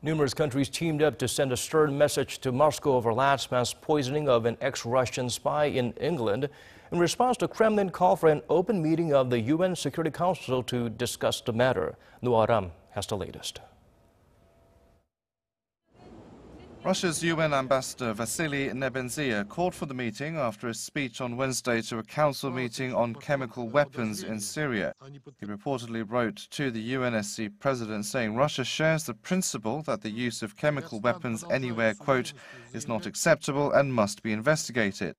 Numerous countries teamed up to send a stern message to Moscow over last month's poisoning of an ex-Russian spy in England. In response, the Kremlin called for an open meeting of the UN Security Council to discuss the matter. Arirang has the latest. Russia's UN ambassador Vassily Nebenzia called for the meeting after a speech on Wednesday to a council meeting on chemical weapons in Syria. He reportedly wrote to the UNSC president saying Russia shares the principle that the use of chemical weapons anywhere, quote, is not acceptable and must be investigated.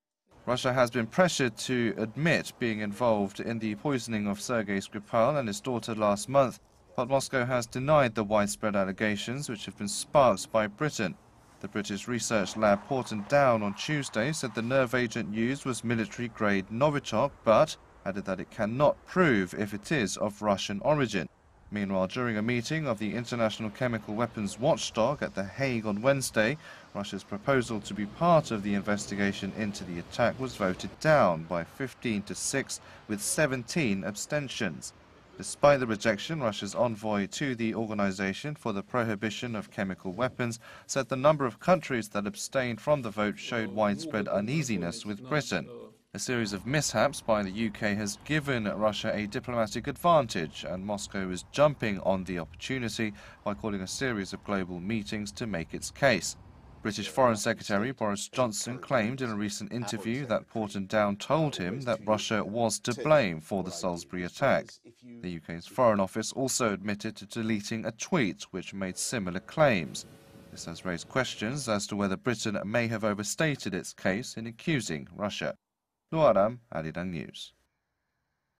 Russia has been pressured to admit being involved in the poisoning of Sergei Skripal and his daughter last month, but Moscow has denied the widespread allegations which have been sparked by Britain. The British research lab Porton Down on Tuesday said the nerve agent used was military-grade Novichok, but added that it cannot prove if it is of Russian origin. Meanwhile, during a meeting of the International Chemical Weapons Watchdog at The Hague on Wednesday, Russia's proposal to be part of the investigation into the attack was voted down by 15-6 with 17 abstentions. Despite the rejection, Russia's envoy to the Organization for the Prohibition of Chemical Weapons said the number of countries that abstained from the vote showed widespread uneasiness with Britain. A series of mishaps by the UK has given Russia a diplomatic advantage, and Moscow is jumping on the opportunity by calling a series of global meetings to make its case. British Foreign Secretary Boris Johnson claimed in a recent interview that Porton Down told him that Russia was to blame for the Salisbury attack. The UK's Foreign Office also admitted to deleting a tweet which made similar claims. This has raised questions as to whether Britain may have overstated its case in accusing Russia. Arirang, Arirang News.